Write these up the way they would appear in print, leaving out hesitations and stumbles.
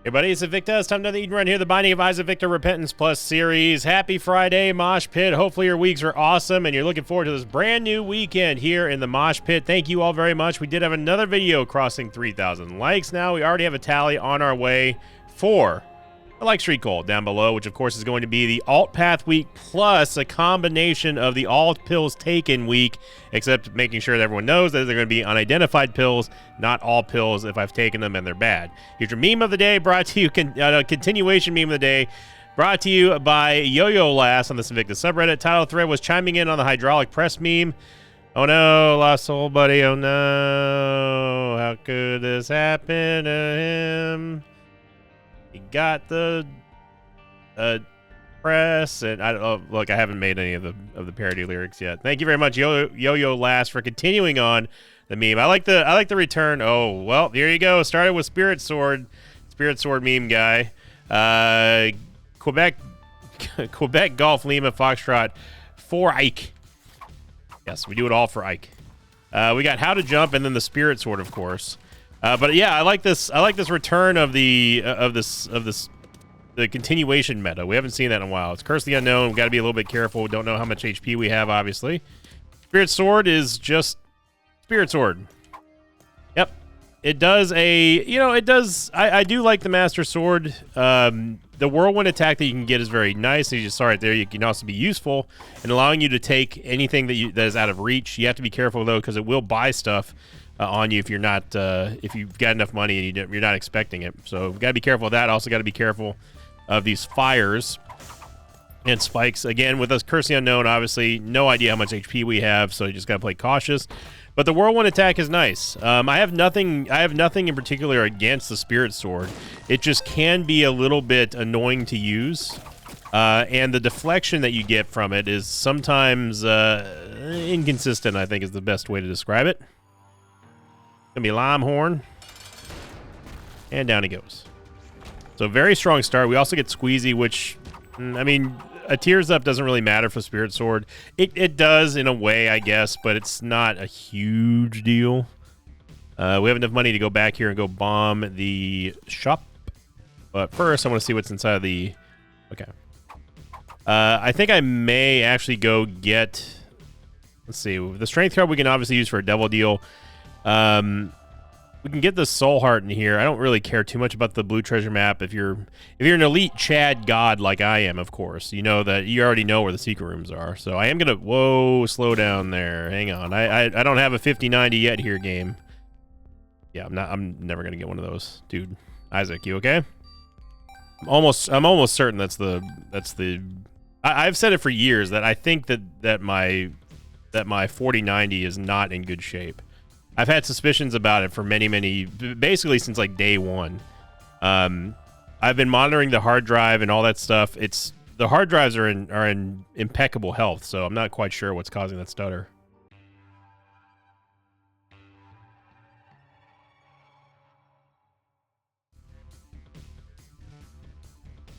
Hey buddy, it's Invicta. It's time to Eden Run here, the Binding of Isaac Victor Repentance Plus series. Happy Friday, Mosh Pit. Hopefully your weeks are awesome and you're looking forward to this brand new weekend here in the Mosh Pit. Thank you all very much. We did have another video crossing 3,000 likes now. We already have a tally on our way for a like streak goal down below, which of course is going to be the alt path week plus a combination of the alt pills taken week, except making sure that everyone knows that they're going to be unidentified pills, not all pills if I've taken them and they're bad. Here's your meme of the day, brought to you, continuation meme of the day, brought to you by Yo-Yo Last on the Invicta subreddit. Title thread was chiming in on the hydraulic press meme. Oh no, lost soul buddy, oh no, how could this happen to him? He got the press, and I don't know. Look, I haven't made any of the parody lyrics yet. Thank you very much, Yo-Yo Last, for continuing on the meme. I like the return. Oh well, here you go. Started with Spirit Sword meme guy. Quebec Golf Lima Foxtrot for Ike. Yes, we do it all for Ike. We got How to Jump and then the Spirit Sword, of course. But yeah, I like this return of the continuation meta. We haven't seen that in a while. It's Curse the Unknown. We've got to be a little bit careful. We don't know how much HP we have, obviously. Spirit Sword is just Spirit Sword. Yep. It does I do like the Master Sword. The whirlwind attack that you can get is very nice. As you saw right there, you can also be useful in allowing you to take anything that is out of reach. You have to be careful though, because it will buy stuff on you if you're not if you've got enough money and you're not expecting it. So we've got to be careful of that. Also got to be careful of these fires and spikes. Again, with us Curse the Unknown, obviously no idea how much HP we have, so you just got to play cautious. But the whirlwind attack is nice. I have nothing in particular against the Spirit Sword. It just can be a little bit annoying to use. And the deflection that you get from it is sometimes inconsistent, I think is the best way to describe it. Gonna be Limehorn. And down he goes. So very strong start. We also get Squeezy, which, I mean, a Tears Up doesn't really matter for Spirit Sword. It does in a way, I guess, but it's not a huge deal. We have enough money to go back here and go bomb the shop. But first, I want to see what's inside of the... Okay. I think I may actually go get... Let's see. The Strength card we can obviously use for a double deal. We can get the Soul Heart in here. I don't really care too much about the blue treasure map. If you're an elite Chad god like I am, of course, you know that you already know where the secret rooms are. So I am gonna slow down there. Hang on. I don't have a 50-90 yet here, game. Yeah, I'm never gonna get one of those, dude. Isaac, you okay? I'm almost certain that's the. I've said it for years that I think that my 40-90 is not in good shape. I've had suspicions about it for basically since like day one. I've been monitoring the hard drive and all that stuff. The hard drives are in impeccable health, so I'm not quite sure what's causing that stutter.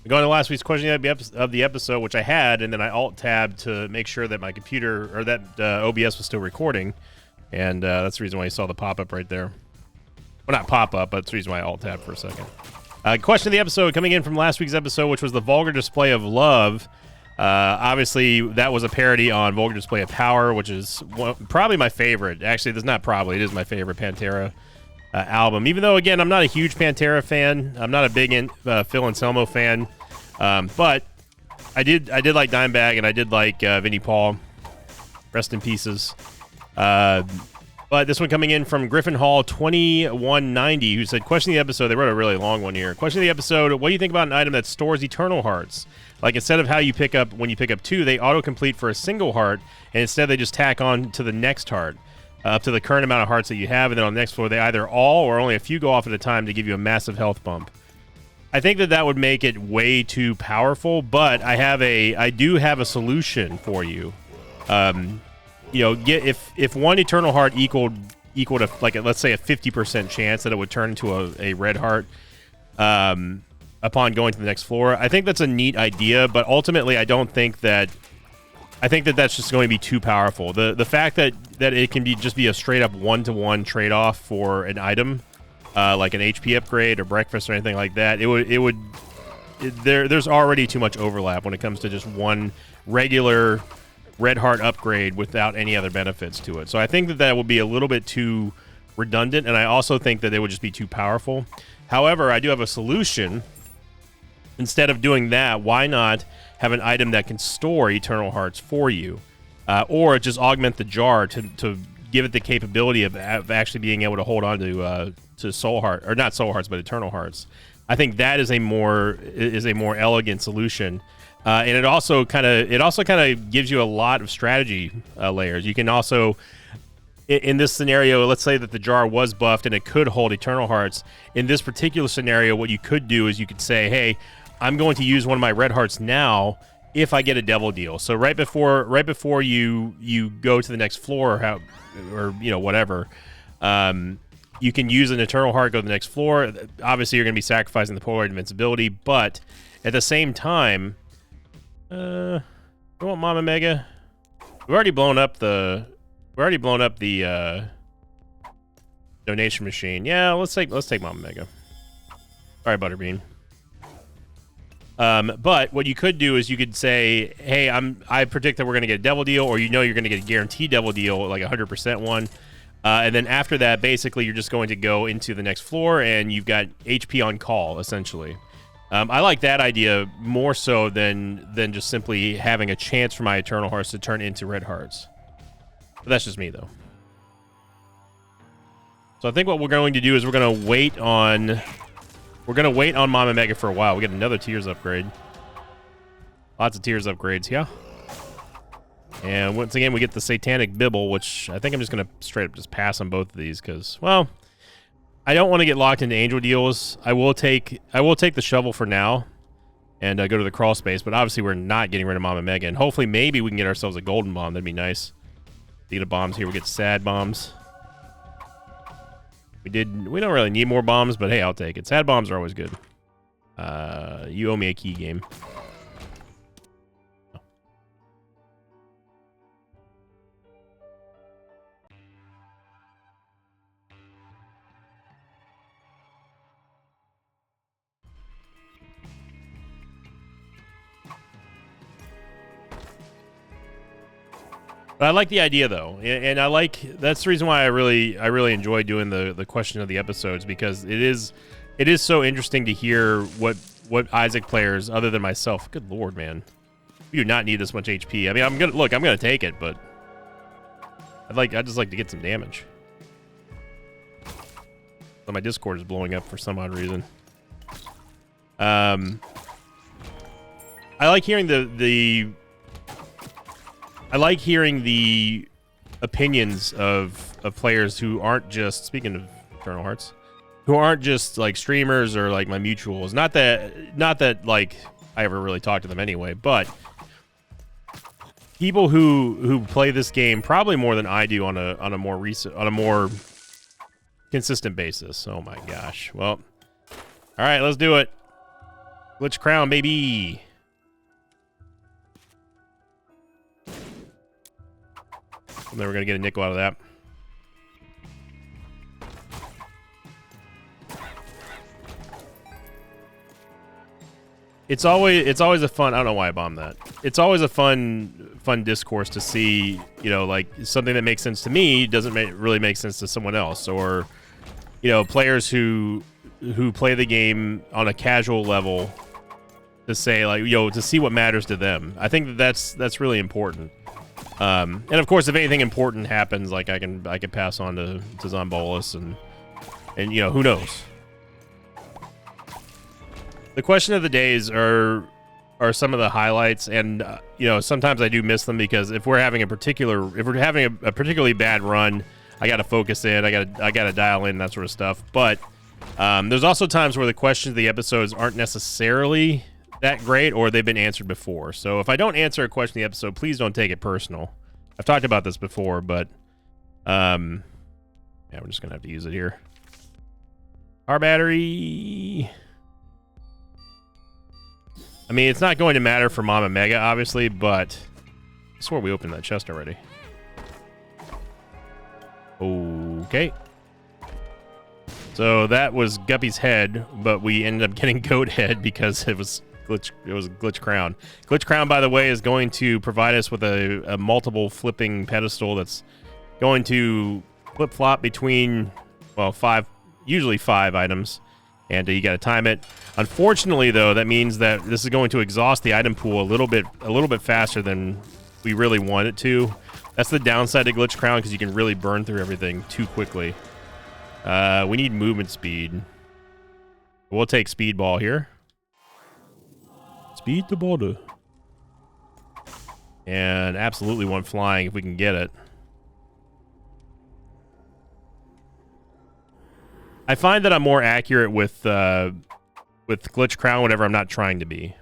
Going to last week's question of the episode, which I had, and then I alt-tabbed to make sure that my computer or that OBS was still recording. And that's the reason why you saw the pop-up right there. Well, not pop-up, but that's the reason why I alt-tabbed for a second. Question of the episode coming in from last week's episode, which was the Vulgar Display of Love. Obviously, that was a parody on Vulgar Display of Power, which is probably my favorite. Actually, that's not probably. It is my favorite Pantera album. Even though, again, I'm not a huge Pantera fan. I'm not a big Phil Anselmo fan. But I did like Dimebag, and I did like Vinnie Paul. Rest in pieces. But this one coming in from Griffin Hall 2190, who said, question of the episode. They wrote a really long one here. Question of the episode: what do you think about an item that stores eternal hearts? Like, instead of how you pick up when you pick up 2, they autocomplete for a single heart, and instead they just tack on to the next heart, up to the current amount of hearts that you have, and then on the next floor they either all or only a few go off at a time to give you a massive health bump. I think that would make it way too powerful, but I do have a solution for you. You know, if one eternal heart equaled to, like, let's say a 50% chance that it would turn into a red heart upon going to the next floor, I think that's a neat idea. But ultimately, I think that that's just going to be too powerful. The fact that it can just be a straight up 1-to-1 trade off for an item like an HP upgrade or breakfast or anything like that, there's already too much overlap when it comes to just one regular red heart upgrade without any other benefits to it. So I think that would be a little bit too redundant, and I also think that it would just be too powerful. However, I do have a solution. Instead of doing that, why not have an item that can store Eternal Hearts for you? Or just augment the jar to give it the capability of actually being able to hold on to Soul Heart, or not Soul Hearts, but Eternal Hearts. I think that is a more elegant solution. And it also kind of gives you a lot of strategy layers. You can also, in this scenario, let's say that the jar was buffed and it could hold Eternal Hearts. In this particular scenario, what you could do is you could say, hey, I'm going to use one of my red hearts now if I get a devil deal. So right before you go to the next floor, or whatever, you can use an Eternal Heart, go to the next floor. Obviously, you're going to be sacrificing the Polaroid Invincibility, but at the same time, we want Mama Mega. We've already blown up the donation machine. Yeah, let's take Mama Mega. Sorry, Butterbean. But what you could do is you could say, hey, I predict that we're going to get a devil deal, or you're going to get a guaranteed devil deal, like 100% one. And then after that, basically, you're just going to go into the next floor, and you've got HP on call, essentially. I like that idea more so than just simply having a chance for my Eternal Hearts to turn into red hearts. But that's just me, though. So I think what we're going to do is we're going to wait on Mama Mega for a while. We get another Tears upgrade. Lots of Tears upgrades, yeah. And once again, we get the Satanic Bibble, which I think I'm just going to straight up just pass on both of these because, well, I don't want to get locked into Angel deals. I will take the shovel for now and go to the crawl space, but obviously we're not getting rid of Mama Mega, and hopefully maybe we can get ourselves a golden bomb. That'd be nice. Need bombs here. We get sad bombs. We don't really need more bombs, but hey, I'll take it. Sad bombs are always good. You owe me a key, game. But I like the idea, though, and that's the reason why I really enjoy doing the question of the episodes, because it is so interesting to hear what Isaac players other than myself. Good lord, man, we do not need this much HP. I mean, I'm gonna take it, but I just like to get some damage. So my Discord is blowing up for some odd reason. I like hearing the opinions of players who aren't just, speaking of Eternal Hearts, who aren't just like streamers or like my mutuals. Not that like I ever really talk to them anyway, but people who play this game probably more than I do on a more consistent basis. Oh my gosh. Well, all right, let's do it. Glitch Crown, baby. And then we're gonna get a nickel out of that. It's always a fun. I don't know why I bombed that. It's always a fun discourse to see, like something that makes sense to me doesn't really make sense to someone else, or players who play the game on a casual level to say like to see what matters to them. I think that's really important. And of course, if anything important happens, like I can pass on to Zombolis and who knows. The question of the days are some of the highlights, and sometimes I do miss them because if we're having a particularly bad run, I got to focus in, I got to dial in, that sort of stuff. But there's also times where the questions of the episodes aren't necessarily that great, or they've been answered before. So if I don't answer a question in the episode, please don't take it personal. I've talked about this before, but yeah, we're just gonna have to use it here. Our battery. I mean, it's not going to matter for Mama Mega, obviously, but I swore we opened that chest already. So that was Guppy's head, but we ended up getting goat head because it was glitch. It was Glitch Crown. Glitch Crown, by the way, is going to provide us with a multiple flipping pedestal that's going to flip flop between, well, usually five items, and you got to time it. Unfortunately, though, that means that this is going to exhaust the item pool a little bit faster than we really want it to. That's the downside to Glitch Crown, because you can really burn through everything too quickly. We need movement speed. We'll take Speedball here. Speed the border. And absolutely want flying if we can get it. I find that I'm more accurate with Glitch Crown whenever I'm not trying to be.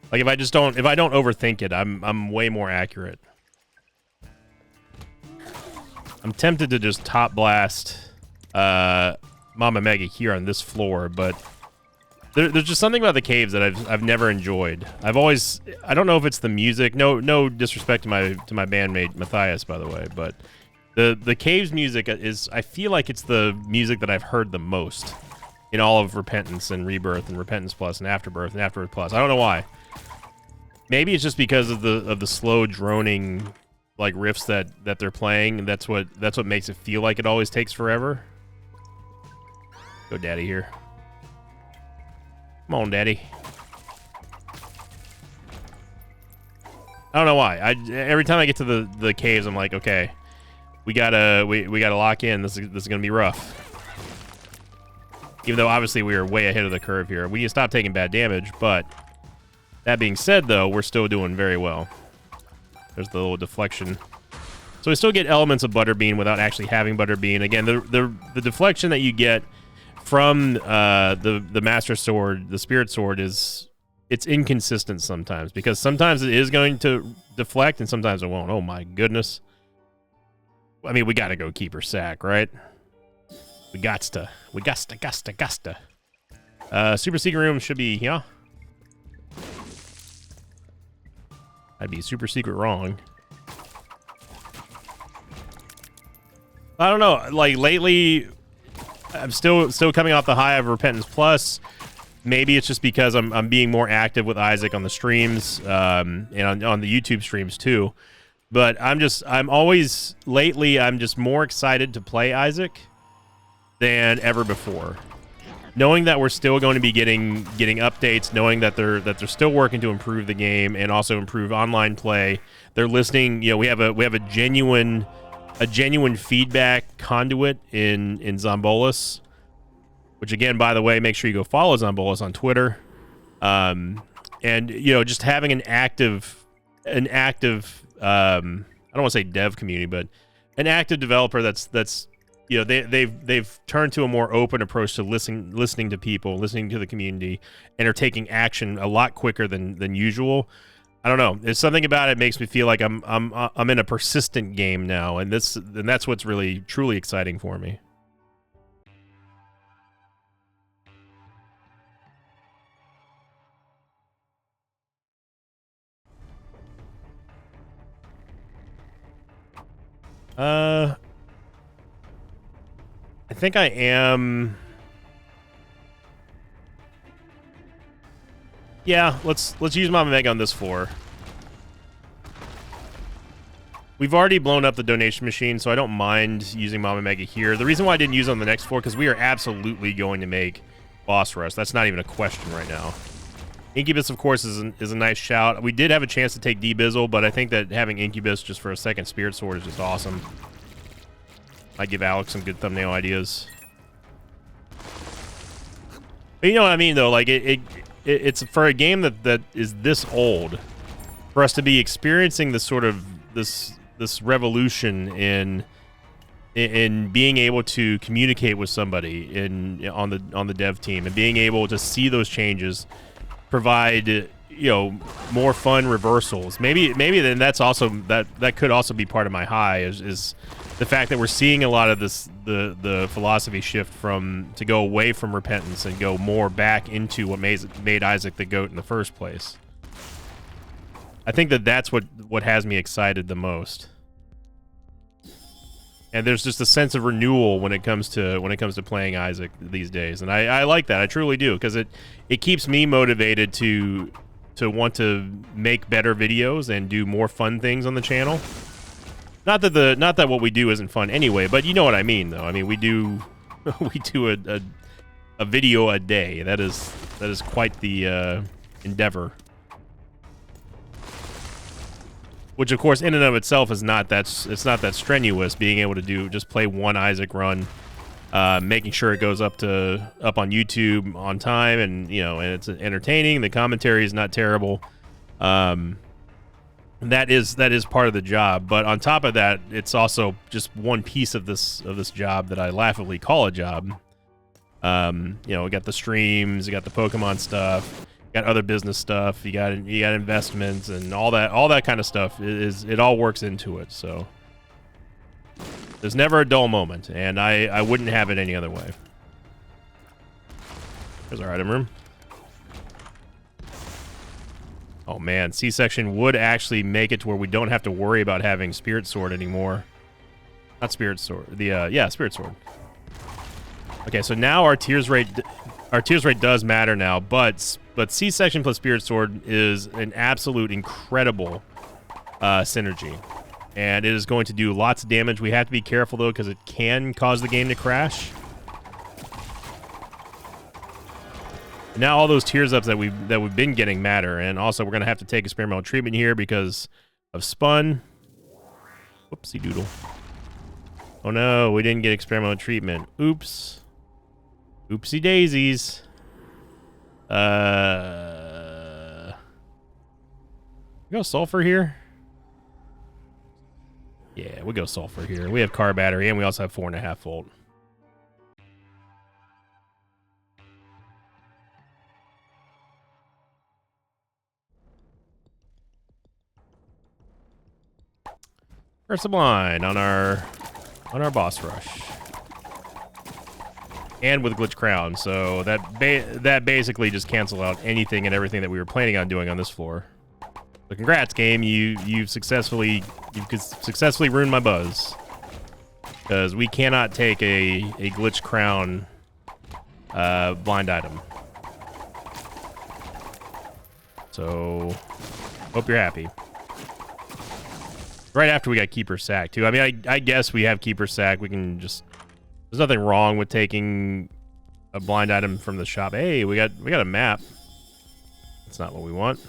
Like if I don't overthink it, I'm way more accurate. I'm tempted to just top blast Mama Mega here on this floor, but there's just something about the caves that I've never enjoyed. I don't know if it's the music. No disrespect to my bandmate Matthias, by the way, but the caves music is, I feel like it's the music that I've heard the most in all of Repentance and Rebirth and Repentance Plus and Afterbirth and Afterbirth Plus. I don't know why. Maybe it's just because of the slow droning like riffs that they're playing, and that's what makes it feel like it always takes forever. Go Daddy here. Come on, Daddy. I don't know why. Every time I get to the caves, I'm like, okay, we gotta lock in. This is gonna be rough. Even though obviously we are way ahead of the curve here. We need to stop taking bad damage, but that being said, though, we're still doing very well. There's the little deflection. So we still get elements of Butterbean without actually having Butterbean. Again, the deflection that you get from the Master Sword, the Spirit Sword, it's inconsistent sometimes, because sometimes it is going to deflect and sometimes it won't. Oh my goodness. I mean, we gotta go Keeper Sack, right? We gotta. Super Secret Room should be, yeah. I'd be super secret wrong. I don't know. Like lately, I'm still coming off the high of Repentance Plus. Maybe it's just because I'm being more active with Isaac on the streams, and on the YouTube streams too. But I'm just more excited to play Isaac than ever before. Knowing that we're still going to be getting updates, knowing that they're still working to improve the game and also improve online play. They're listening. You know, we have a genuine feedback conduit in Zombolis, which again, by the way, make sure you go follow Zombolis on Twitter. And you know, just having an active I don't want to say dev community, but an active developer that's you know, they've turned to a more open approach to listening to people, listening to the community, and are taking action a lot quicker than usual. I don't know. There's something about it makes me feel like I'm in a persistent game now, and that's what's really truly exciting for me. I think I am. Yeah, let's use Mama Mega on this floor. We've already blown up the donation machine, so I don't mind using Mama Mega here. The reason why I didn't use it on the next floor, because we are absolutely going to make boss rush. That's not even a question right now. Incubus, of course, is a nice shout. We did have a chance to take D-Bizzle, but I think that having Incubus just for a second Spirit Sword is just awesome. Might give Alex some good thumbnail ideas. But you know what I mean, though? Like, it's for a game that is this old, for us to be experiencing this sort of this revolution in being able to communicate with somebody on the dev team, and being able to see those changes provide, you know, more fun reversals. Maybe then that's also that could also be part of my high is the fact that we're seeing a lot of this the philosophy shift to go away from repentance and go more back into what made Isaac the GOAT in the first place. I think that's what has me excited the most. And there's just a sense of renewal when it comes to playing Isaac these days, and I like that. I truly do, because it keeps me motivated to want to make better videos and do more fun things on the channel. Not that what we do isn't fun anyway, but you know what I mean, though. I mean, we do a video a day. That is quite the endeavor. Which, of course, in and of itself is not that strenuous. Being able to just play one Isaac run, making sure it goes up on YouTube on time, and and it's entertaining. The commentary is not terrible. That is part of the job. But on top of that, it's also just one piece of this job that I laughably call a job. We got the streams, you got the Pokemon stuff. Got other business stuff, you got investments and all that kind of stuff. It all works into it. So there's never a dull moment, and I wouldn't have it any other way. There's our item room. Oh man, C-section would actually make it to where we don't have to worry about having Spirit Sword anymore. Not Spirit Sword. Spirit Sword. Okay, so now our tears rate does matter now, but C-section plus Spirit Sword is an absolute incredible synergy, and it is going to do lots of damage. We have to be careful though, because it can cause the game to crash. Now all those tears ups that we've been getting matter, and also we're gonna have to take experimental treatment here because of Spun. Whoopsie doodle. Oh no, we didn't get experimental treatment. Oops. Oopsie daisies. We go sulfur here. Yeah, we go sulfur here. We have car battery, and we also have 4.5 volt. First Sublime on our boss rush. And with Glitch Crown, so that basically just cancel out anything and everything that we were planning on doing on this floor. So congrats, game! You've successfully ruined my buzz, because we cannot take a Glitch Crown blind item. So hope you're happy. Right after we got Keeper Sack too. I mean, I guess we have Keeper Sack. We can just. There's nothing wrong with taking a blind item from the shop. Hey, we got a map. That's not what we want.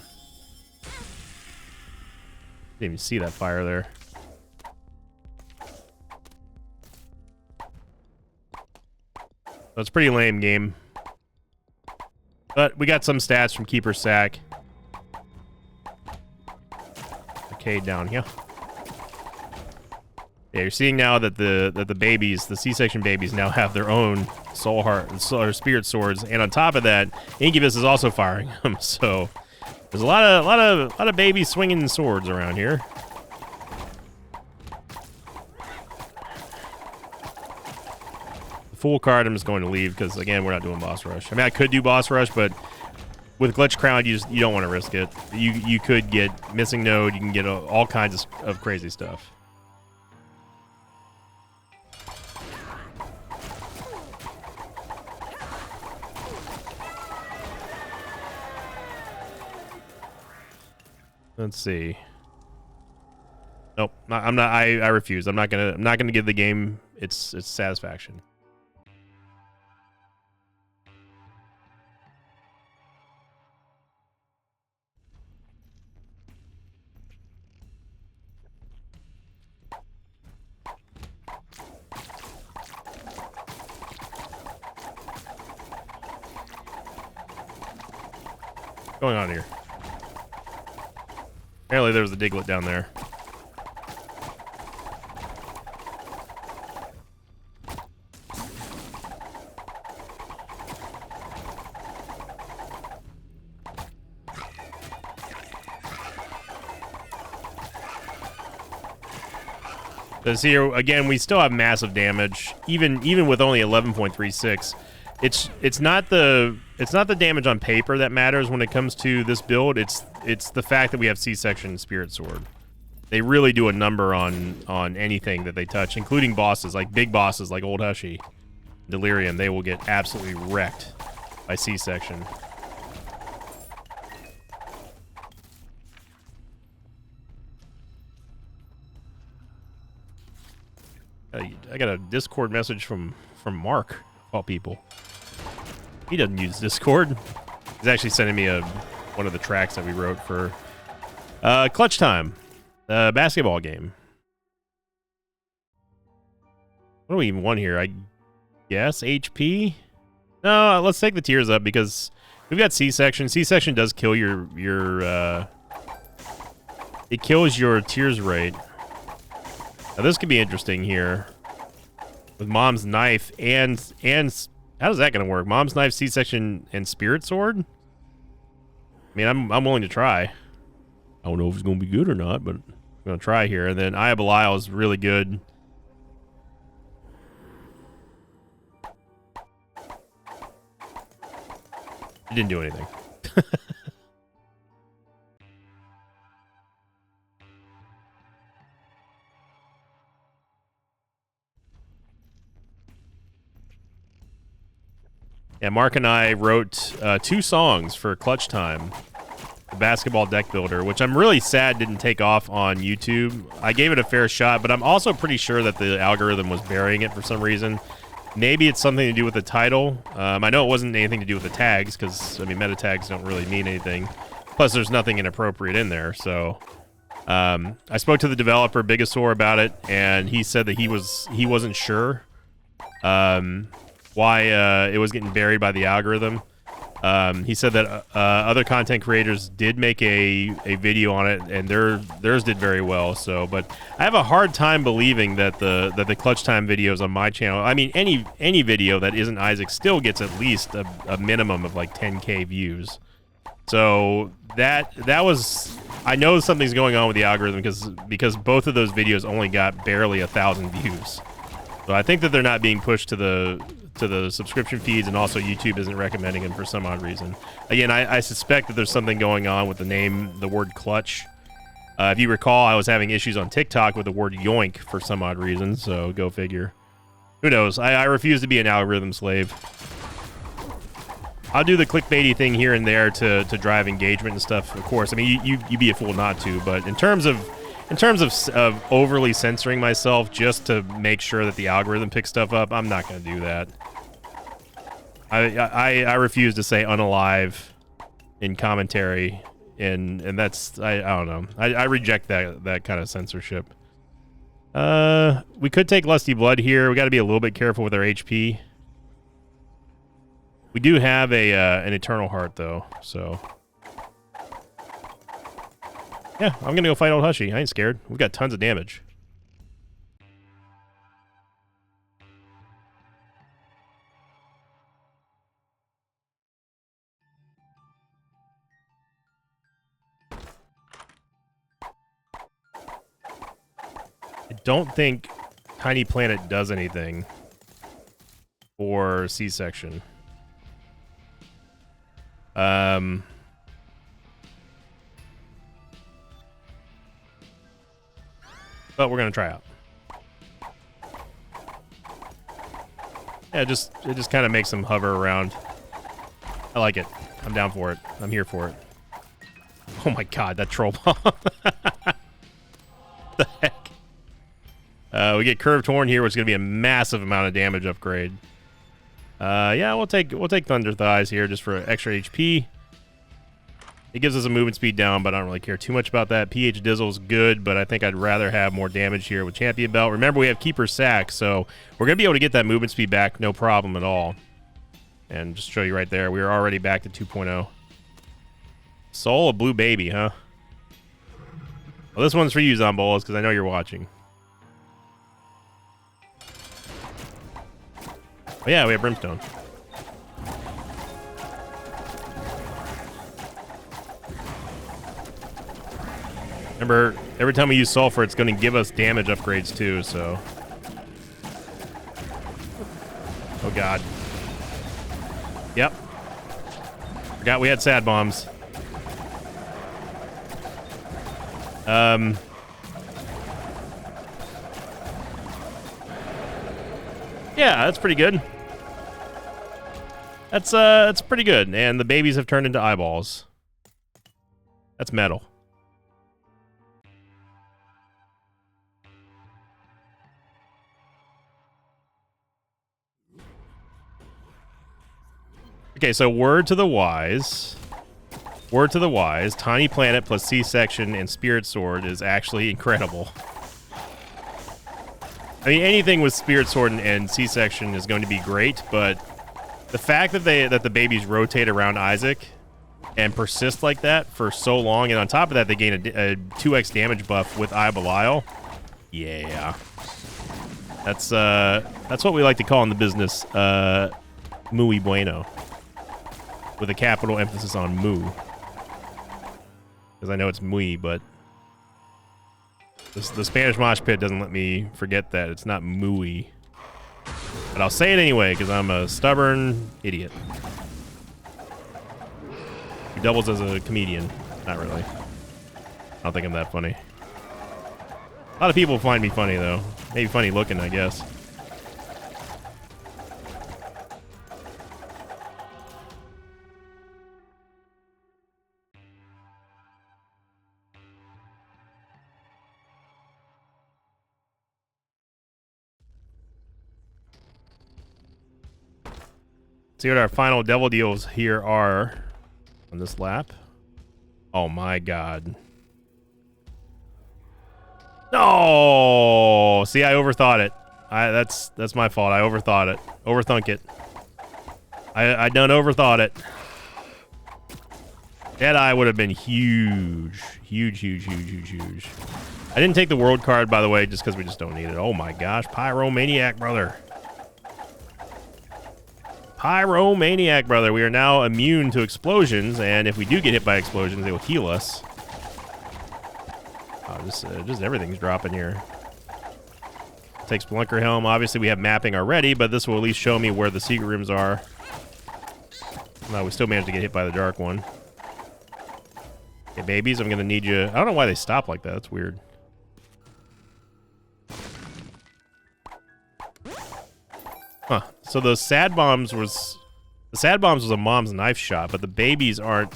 Didn't even see that fire there. That's a pretty lame game. But we got some stats from Keeper Sack. Arcade down here. Yeah, you're seeing now that the babies, the C-section babies, now have their own soul heart or spirit swords, and on top of that, Incubus is also firing them. So there's a lot of babies swinging swords around here. The full card I'm just going to leave because again we're not doing boss rush. I mean I could do boss rush, but with Glitch Crown you don't want to risk it. You could get missing node, you can get all kinds of crazy stuff. Let's see. Nope, I'm not. I refuse. I'm not gonna give the game its satisfaction. What's going on here? Apparently there was a Diglett down there. Because here again, we still have massive damage, even with only 11.36. It's not the it's not the damage on paper that matters when it comes to this build. It's the fact that we have C-Section and Spirit Sword. They really do a number on anything that they touch, including bosses, like big bosses like Old Hushy, Delirium. They will get absolutely wrecked by C-Section. I got a Discord message from Mark, of all people. He doesn't use Discord. He's actually sending me one of the tracks that we wrote for Clutch Time, the basketball game. What do we even want here? I guess HP? No, let's take the tiers up because we've got C-Section. C-Section does kill your it kills your tears rate. Now this could be interesting here with Mom's Knife and how's that gonna work? Mom's Knife, C-Section, and Spirit Sword? I mean, I'm willing to try. I don't know if it's gonna be good or not, but I'm gonna try here. And then Eye of Belial is really good. It didn't do anything. Yeah, Mark and I wrote 2 songs for Clutch Time, the basketball deck builder, which I'm really sad didn't take off on YouTube. I gave it a fair shot, but I'm also pretty sure that the algorithm was burying it for some reason. Maybe it's something to do with the title. I know it wasn't anything to do with the tags, because, I mean, meta tags don't really mean anything. Plus, there's nothing inappropriate in there, so... I spoke to the developer, Bigosaur, about it, and he said that he wasn't sure why it was getting buried by the algorithm. He said that other content creators did make a video on it, and theirs did very well. So, but I have a hard time believing that the Clutch Time videos on my channel. I mean, any video that isn't Isaac still gets at least a minimum of like 10K views. So that was, I know something's going on with the algorithm because both of those videos only got barely 1,000 views. So I think that they're not being pushed to the subscription feeds, and also YouTube isn't recommending them for some odd reason. Again, I suspect that there's something going on with the word clutch. If you recall, I was having issues on TikTok with the word yoink for some odd reason, so go figure. Who knows? I refuse to be an algorithm slave. I'll do the clickbaity thing here and there to drive engagement and stuff, of course. I mean, you'd be a fool not to, but in terms of overly censoring myself just to make sure that the algorithm picks stuff up, I'm not going to do that. I refuse to say unalive in commentary, and that's I don't know. I reject that kind of censorship. We could take Lusty Blood here. We got to be a little bit careful with our HP. We do have an Eternal Heart though, so. Yeah, I'm gonna go fight Old Hushy. I ain't scared. We've got tons of damage. I don't think Tiny Planet does anything for C-Section. But we're gonna try out. Yeah, it just kind of makes them hover around. I like it. I'm down for it. I'm here for it. Oh my god, that troll bomb! The heck? We get Curved Horn here, which is gonna be a massive amount of damage upgrade. Yeah, we'll take Thunder Thighs here just for extra HP. It gives us a movement speed down, but I don't really care too much about that. PH Dizzle's good, but I think I'd rather have more damage here with Champion Belt. Remember, we have Keeper Sack, so we're going to be able to get that movement speed back, no problem at all. And just show you right there, we are already back to 2.0. Soul, a blue baby, huh? Well, this one's for you, Zombolas, because I know you're watching. Oh, yeah, we have Brimstone. Remember, every time we use Sulfur, it's going to give us damage upgrades too, so... Oh god. Yep. Forgot we had sad bombs. Yeah, that's pretty good. That's pretty good. And the babies have turned into eyeballs. That's metal. Okay, so word to the wise. Word to the wise. Tiny Planet plus C-Section and Spirit Sword is actually incredible. I mean, anything with Spirit Sword and C-Section is going to be great, but the fact that the babies rotate around Isaac and persist like that for so long, and on top of that, they gain a 2x damage buff with Eye Belial. Yeah. That's what we like to call in the business, muy bueno. With a capital emphasis on mu. Because I know it's muy, but the Spanish mosh pit doesn't let me forget that. It's not muy. But I'll say it anyway, because I'm a stubborn idiot. He doubles as a comedian. Not really. I don't think I'm that funny. A lot of people find me funny, though. Maybe funny looking, I guess. See what our final devil deals here are on this lap. Oh my god. No! See, I overthought it. That's my fault. I overthought it. Overthunk it. I done overthought it. Deadeye would have been huge. Huge, huge, huge, huge, huge. I didn't take the world card, by the way, just because we just don't need it. Oh my gosh. Pyromaniac, brother. Pyromaniac, brother. We are now immune to explosions, and if we do get hit by explosions, they will heal us. Oh, just everything's dropping here. Takes Blunker Helm. Obviously, we have mapping already, but this will at least show me where the secret rooms are. No, we still managed to get hit by the dark one. Okay, babies, I'm going to need you. I don't know why they stop like that. That's weird. Huh. So the sad bombs was a mom's knife shot, but the babies aren't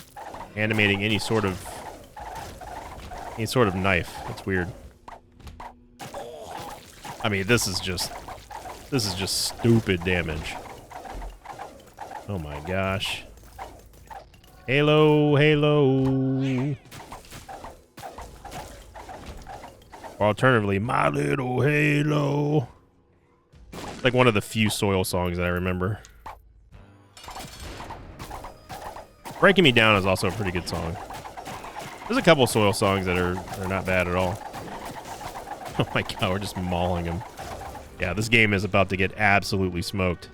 animating any sort of knife. That's weird. I mean, this is just stupid damage. Oh my gosh. Halo, Halo. Or alternatively, My Little Halo. Like one of the few Soil songs that I remember. Breaking Me Down is also a pretty good song. There's a couple Soil songs that are not bad at all. Oh my god, we're just mauling them. Yeah, this game is about to get absolutely smoked.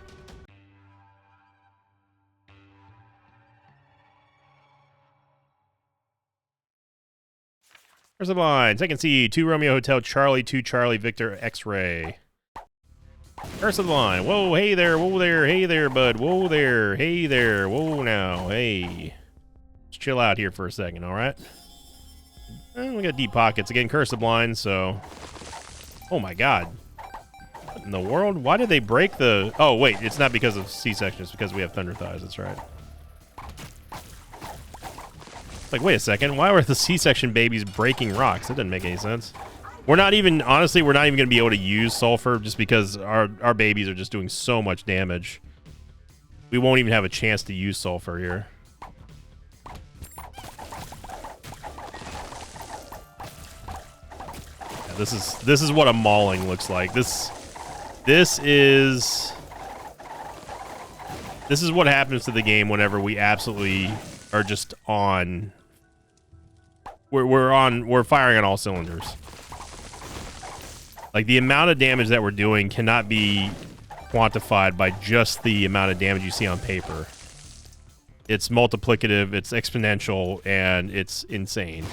There's the lines. I can see 2 Romeo Hotel Charlie, 2 Charlie Victor X-Ray. Curse of the line. Whoa, hey there, hey there, bud. Whoa there, hey there, whoa now, hey. Let's chill out here for a second, alright? We got deep pockets. Again, Curse of the Blind, so... Oh my god. What in the world? Why did they break the... Oh, wait, it's not because of C-section, it's because we have Thunder Thighs, that's right. Like, wait a second, why were the C-section babies breaking rocks? That doesn't make any sense. We're not even, honestly, we're not even going to be able to use Sulfur just because our babies are just doing so much damage. We won't even have a chance to use Sulfur here. Yeah, this is what a mauling looks like. This is what happens to the game whenever we absolutely are just on. We're firing on all cylinders. Like, the amount of damage that we're doing cannot be quantified by just the amount of damage you see on paper. It's multiplicative, it's exponential, and it's insane.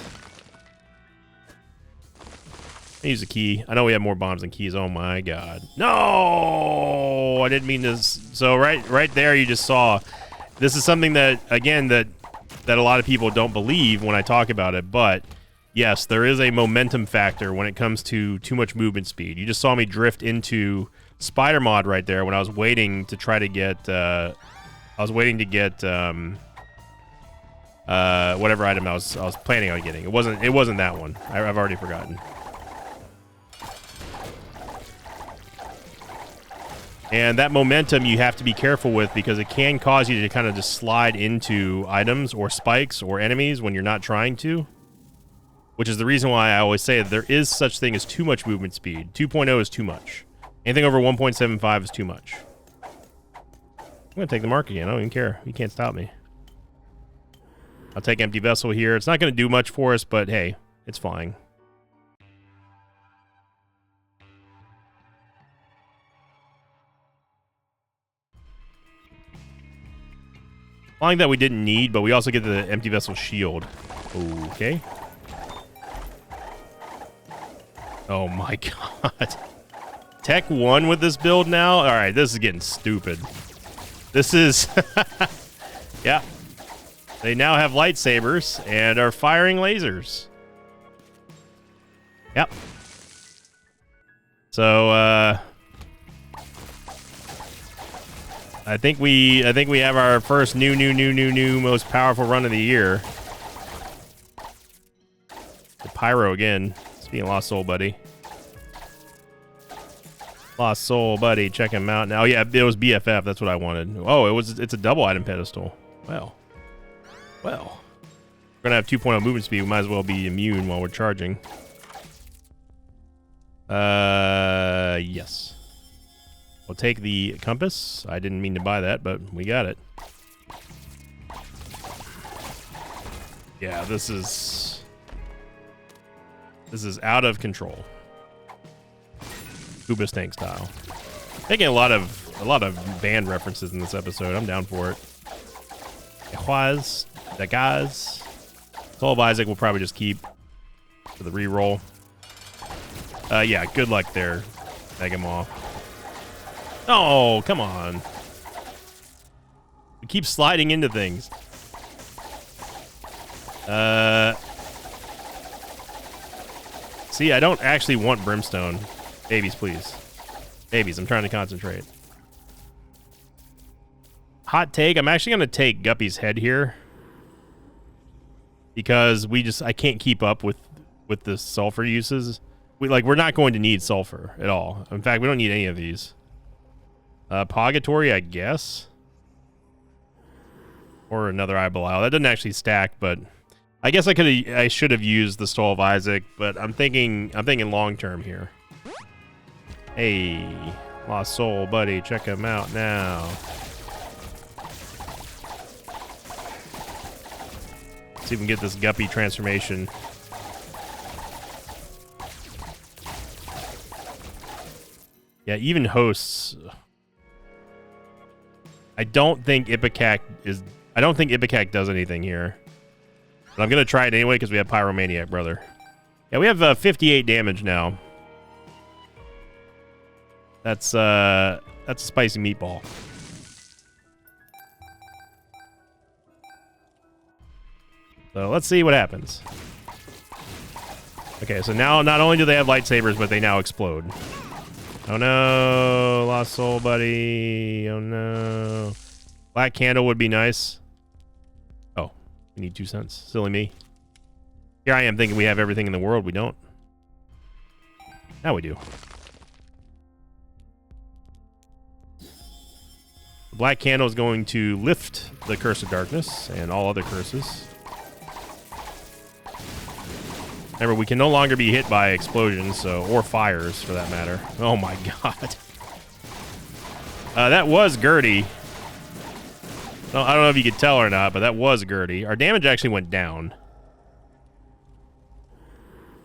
I use a key. I know we have more bombs than keys. Oh my god. No! I didn't mean to. So right there you just saw this is something that, again, that a lot of people don't believe when I talk about it, but yes, there is a momentum factor when it comes to too much movement speed. You just saw me drift into Spider Mod right there when I was waiting to try to get, whatever item I was planning on getting. It wasn't that one. I've already forgotten. And that momentum you have to be careful with because it can cause you to kind of just slide into items or spikes or enemies when you're not trying to. Which is the reason why I always say that there is such thing as too much movement speed. 2.0 is too much. Anything over 1.75 is too much. I'm going to take the mark again. I don't even care. You can't stop me. I'll take Empty Vessel here. It's not going to do much for us, but hey, it's fine. Flying that we didn't need, but we also get the Empty Vessel shield. Okay. Oh my god. Tech 1 with this build now? Alright, this is getting stupid. This is... yeah. They now have lightsabers and are firing lasers. Yep. So, I think we have our first new most powerful run of the year. The Pyro again. Speaking of Lost Soul Buddy. Lost Soul Buddy, check him out now. Yeah, it was BFF. That's what I wanted. Oh, it's a double item pedestal. Well, we're gonna have 2.0 movement speed. We might as well be immune while we're charging. Yes. We'll take the compass. I didn't mean to buy that, but we got it. Yeah, this is out of control. Hoobastank style. Taking a lot of band references in this episode. I'm down for it. The guys. Soul of Isaac will probably just keep for the reroll. Yeah, good luck there, Megamoth. Oh, come on. We keep sliding into things. See, I don't actually want Brimstone. Babies, please. Babies, I'm trying to concentrate. Hot take, I'm actually going to take Guppy's head here. Because I can't keep up with the sulfur uses. We're not going to need sulfur at all. In fact, we don't need any of these. Purgatory, I guess. Or another Eye Belial. That doesn't actually stack, but I guess I should have used the Soul of Isaac, but I'm thinking long term here. Hey, Lost Soul Buddy, check him out now. See if we can get this Guppy transformation. Yeah, even hosts. I don't think Ipecac does anything here. But I'm going to try it anyway because we have Pyromaniac, brother. Yeah, we have 58 damage now. That's a spicy meatball. So let's see what happens. Okay, so now not only do they have lightsabers, but they now explode. Oh no, Lost Soul Buddy. Oh no. Black Candle would be nice. Oh, we need 2 cents. Silly me. Here I am thinking we have everything in the world. We don't. Now we do. The Black Candle is going to lift the Curse of Darkness and all other curses. Remember, we can no longer be hit by explosions, or fires, for that matter. Oh my god. That was Gertie. Well, I don't know if you could tell or not, but that was Gertie. Our damage actually went down.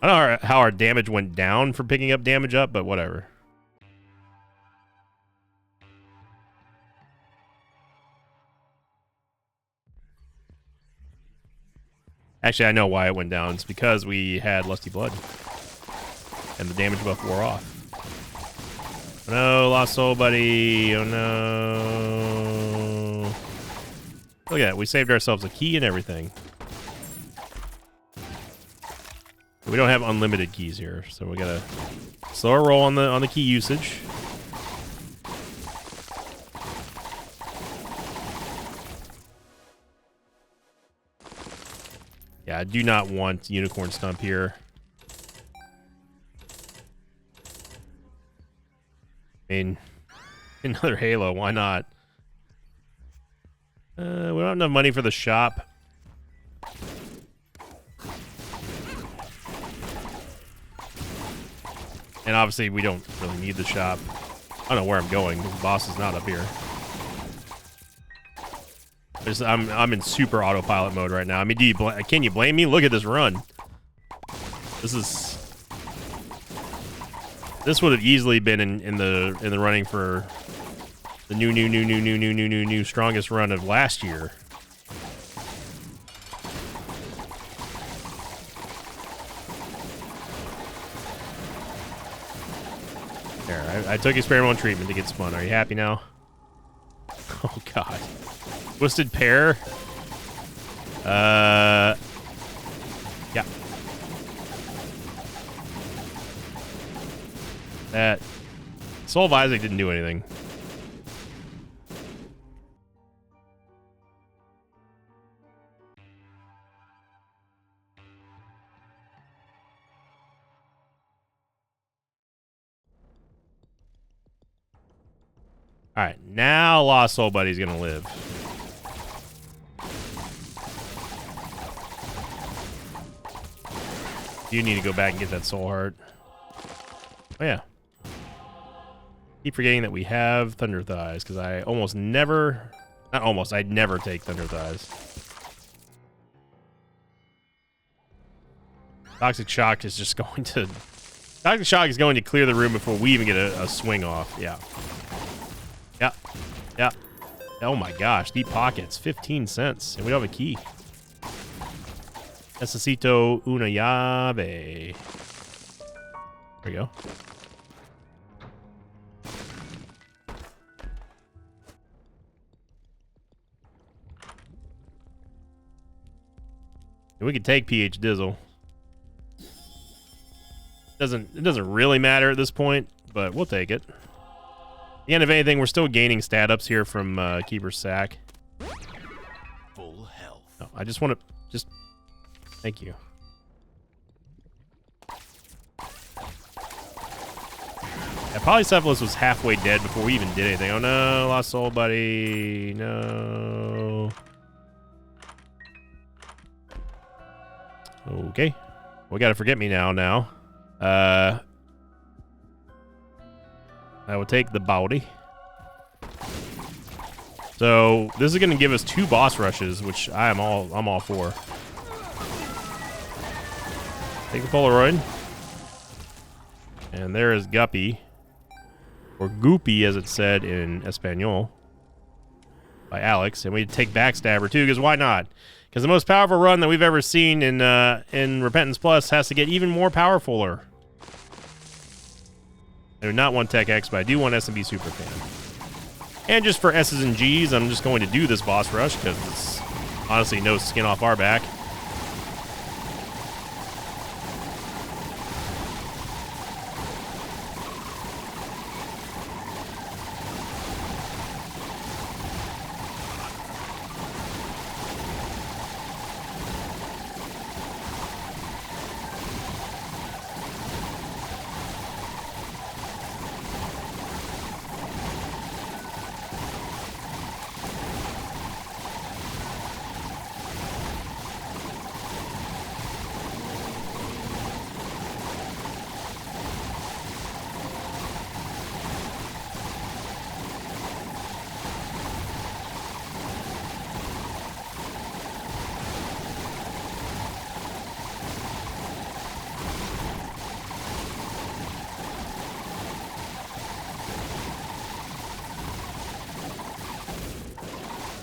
I don't know how our damage went down for picking up damage up, but whatever. Actually, I know why it went down. It's because we had Lusty Blood. And the damage buff wore off. Oh no, Lost Soul Buddy. Oh no. Look at that. We saved ourselves a key and everything. We don't have unlimited keys here, so we gotta slower roll on the key usage. Yeah, I do not want Unicorn Stump here. I mean, another Halo, why not? We don't have enough money for the shop. And obviously, we don't really need the shop. I don't know where I'm going. The boss is not up here. I'm in super autopilot mode right now. I mean, can you blame me? Look at this run. This would have easily been in the running for the new strongest run of last year. There, I took experimental treatment to get spun. Are you happy now? Oh god. Twisted Pear. Yeah. That Soul of Isaac didn't do anything. All right, now Lost Soul Buddy's gonna live. You need to go back and get that soul heart. Oh yeah. Keep forgetting that we have Thunder Thighs, because I almost never, not almost, I'd never take Thunder Thighs. Toxic Shock is just going to, Toxic Shock is going to clear the room before we even get a swing off. Yeah. Yeah. Yeah. Oh my gosh, deep pockets, 15 cents, and we don't have a key. Necesito una llave. There we go. And we could take PH Dizzle. It doesn't really matter at this point, but we'll take it. At the end of anything, we're still gaining stat ups here from Keeper's Sack. Full health. No, I just want to thank you. Yeah, Polycephalus was halfway dead before we even did anything. Oh no, Lost Soul Buddy. No. Okay. We gotta forget me now. I will take the bounty. So this is gonna give us 2 boss rushes, which I'm all for. Take the Polaroid. And there is Guppy. Or Goopy, as it said in Espanol. By Alex. And we take Backstabber too, because why not? Because the most powerful run that we've ever seen in Repentance Plus has to get even more powerfuler. I do not want Tech X, but I do want SMB Superfan. And just for S's and G's, I'm just going to do this boss rush, because it's honestly no skin off our back.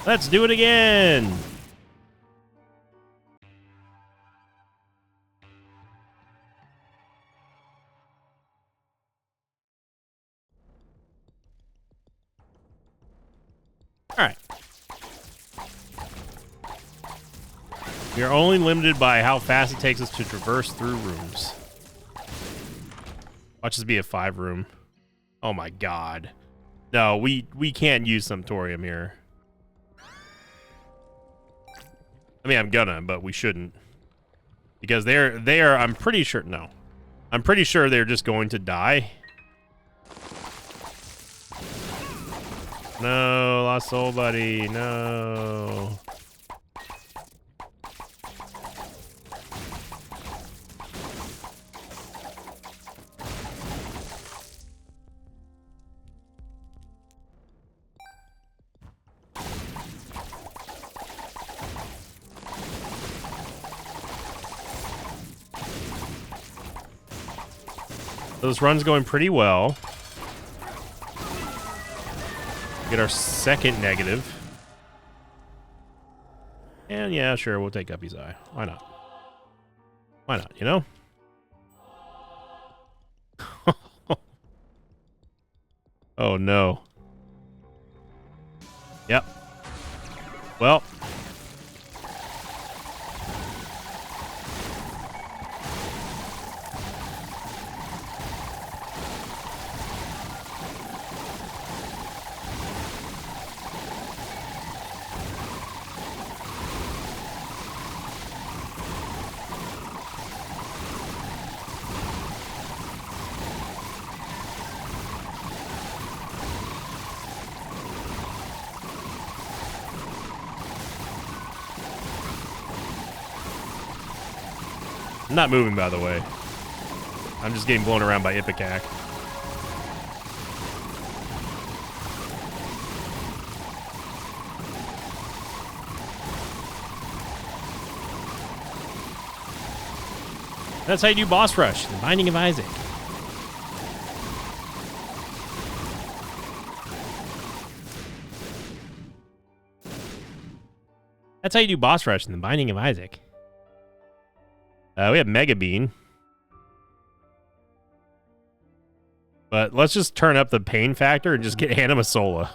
Let's do it again. All right. We are only limited by how fast it takes us to traverse through rooms. Watch this be a 5-room. Oh my god. No, we can't use Sumptorium here. I mean, I'm gonna, but we shouldn't. Because they are, I'm pretty sure, no. I'm pretty sure they're just going to die. No, Lost Soul Buddy, no. So this run's going pretty well. Get our second negative. And yeah, sure, we'll take Guppy's Eye. Why not? Why not, you know? Oh no. Yep. Well. I'm not moving, by the way. I'm just getting blown around by Ipecac. That's how you do boss rush, the Binding of Isaac. That's how you do boss rush in the Binding of Isaac. We have Mega Bean. But let's just turn up the pain factor and just get Animasola.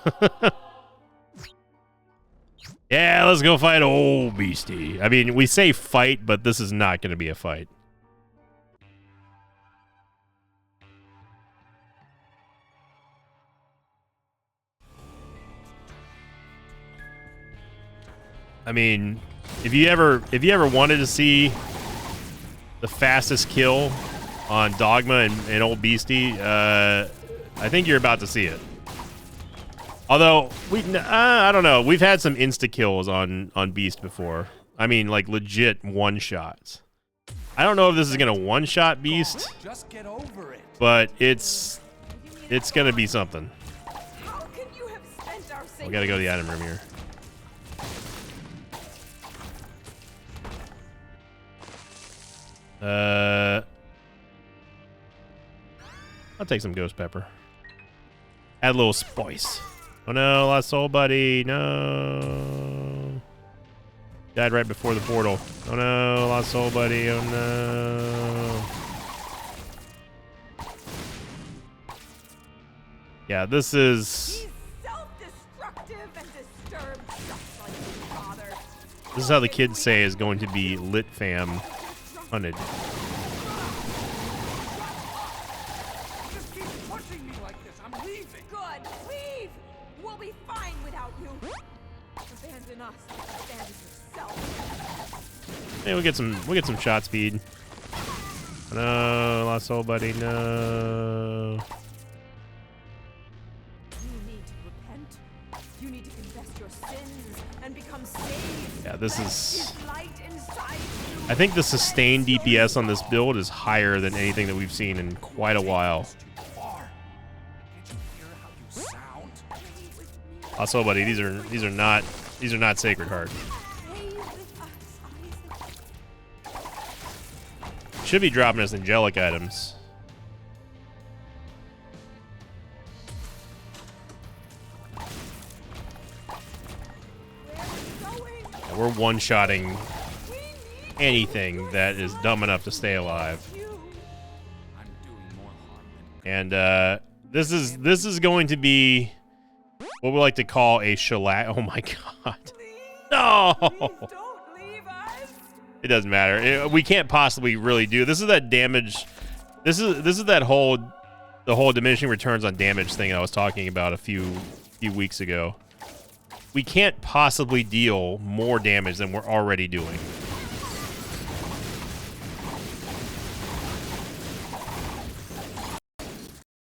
Yeah, let's go fight old Beastie. I mean, we say fight, but this is not going to be a fight. I mean, if you ever wanted to see the fastest kill on Dogma and old Beastie, I think you're about to see it. Although I don't know, we've had some insta kills on Beast before. I mean, like legit one shots. I don't know if this is gonna one shot Beast, Just get over it. but it's gonna be something. How can you have spent our We gotta go to the item room here. I'll take some Ghost Pepper. Add a little spice. Oh no, Lost Soul Buddy, no. Died right before the portal. Oh no, Lost Soul Buddy, oh no. Yeah, this is... He's self-destructive and disturbed just like his father. This is how the kids say is going to be Lit Fam hunted. Just keep pushing me like this. I'm leaving. Good, leave! We'll be fine without you. Abandon us, abandon yourself. Hey, we'll get some shot speed. No, Lost Soul Buddy, no. You need to repent. You need to confess your sins and become saved. Yeah, this Let is... his light inside you. I think the sustained DPS on this build is higher than anything that we've seen in quite a while. Too far. Can't you hear how you sound? Lost Soul Buddy, these are not Sacred Heart. Stay with us, Isaac. Should be dropping us angelic items. Where are you going? Yeah, we're one-shotting We need anything that is dumb enough to stay alive. you. I'm doing more harm than And this is going to be what we like to call a shellac. Oh my god. Please, No. please don't leave us. It doesn't matter. We can't possibly really do. This is that damage. This is that the whole diminishing returns on damage thing I was talking about a few weeks ago. We can't possibly deal more damage than we're already doing.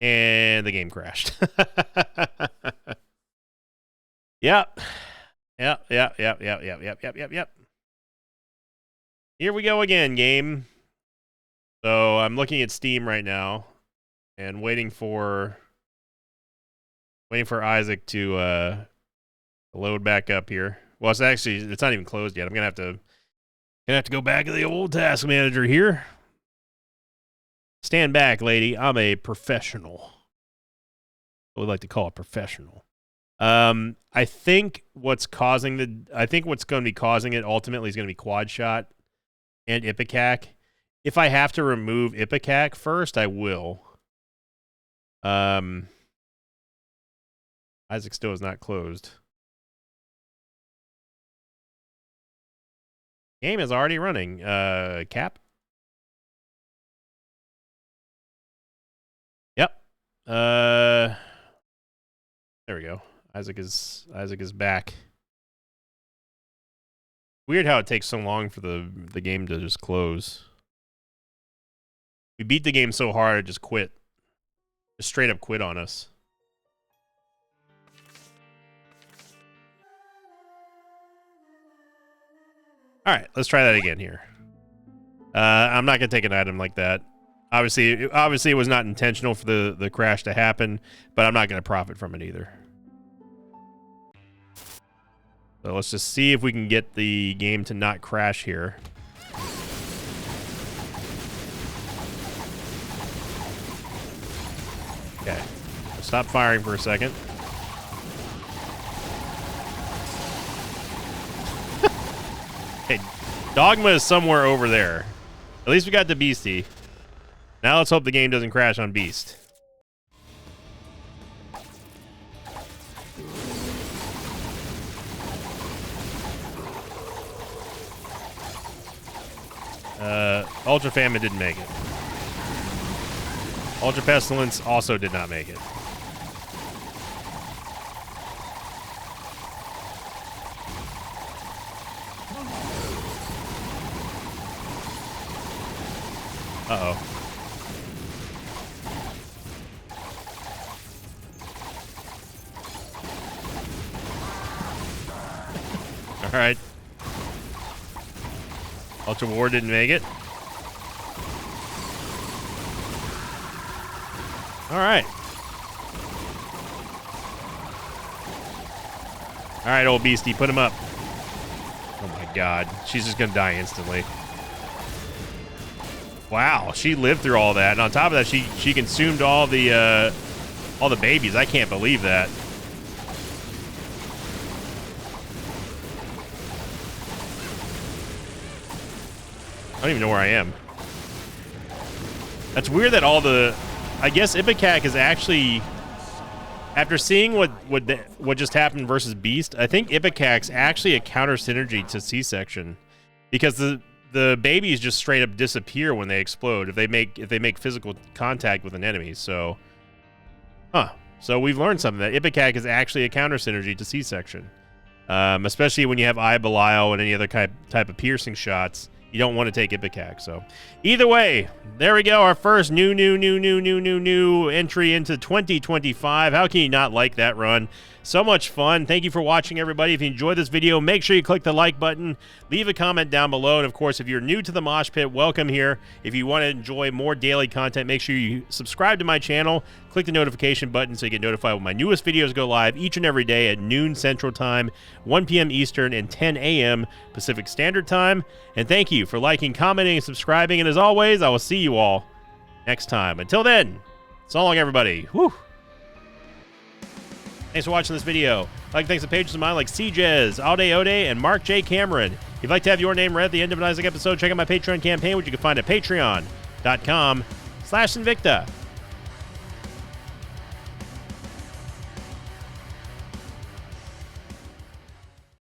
And the game crashed. Yep. Yep. Here we go again, game. So I'm looking at Steam right now and waiting for Isaac to load back up here. Well, it's not even closed yet. I'm gonna have to go back to the old task manager here. Stand back, lady. I'm a professional. I would like to call it professional. I think what's going to be causing it ultimately is going to be quad shot and Ipecac. If I have to remove Ipecac first, I will. Isaac still is not closed. Game is already running. Cap. Yep. There we go. Isaac is back. Weird how it takes so long for the game to just close. We beat the game so hard it just quit. Just straight up quit on us. All right, let's try that again here. I'm not gonna take an item like that. Obviously it was not intentional for the crash to happen, but I'm not gonna profit from it either. So let's just see if we can get the game to not crash here. Okay, stop firing for a second. Okay, Dogma is somewhere over there. At least we got the Beastie. Now let's hope the game doesn't crash on Beast. Ultra Famine didn't make it. Ultra Pestilence also did not make it. Uh-oh. All right. Ultra War didn't make it. All right. All right, old Beastie, put him up. Oh my God, she's just gonna die instantly. Wow, she lived through all that, and on top of that, she consumed all the babies. I can't believe that. I don't even know where I am. That's weird that all the... I guess Ipecac is actually... After seeing what just happened versus Beast, I think Ipecac's actually a counter synergy to C-Section. Because the babies just straight up disappear when they explode if they make physical contact with an enemy. So, so we've learned something, that Ipecac is actually a counter synergy to C-Section, especially when you have Eye Belial and any other type of piercing shots. You don't want to take Ipecac. So, either way, there we go. Our first new entry into 2025. How can you not like that run? So much fun. Thank you for watching, everybody. If you enjoyed this video, make sure you click the like button. Leave a comment down below. And, of course, if you're new to the Mosh Pit, welcome here. If you want to enjoy more daily content, make sure you subscribe to my channel. Click the notification button so you get notified when my newest videos go live each and every day at noon Central Time, 1 p.m. Eastern, and 10 a.m. Pacific Standard Time. And thank you for liking, commenting, and subscribing. And as always, I will see you all next time. Until then, so long, everybody. Whew. Thanks for watching this video. I'd like to thank some patrons of mine like CJez, Ode, and Mark J. Cameron. If you'd like to have your name read at the end of an Isaac episode, check out my Patreon campaign, which you can find at patreon.com/Sinvicta.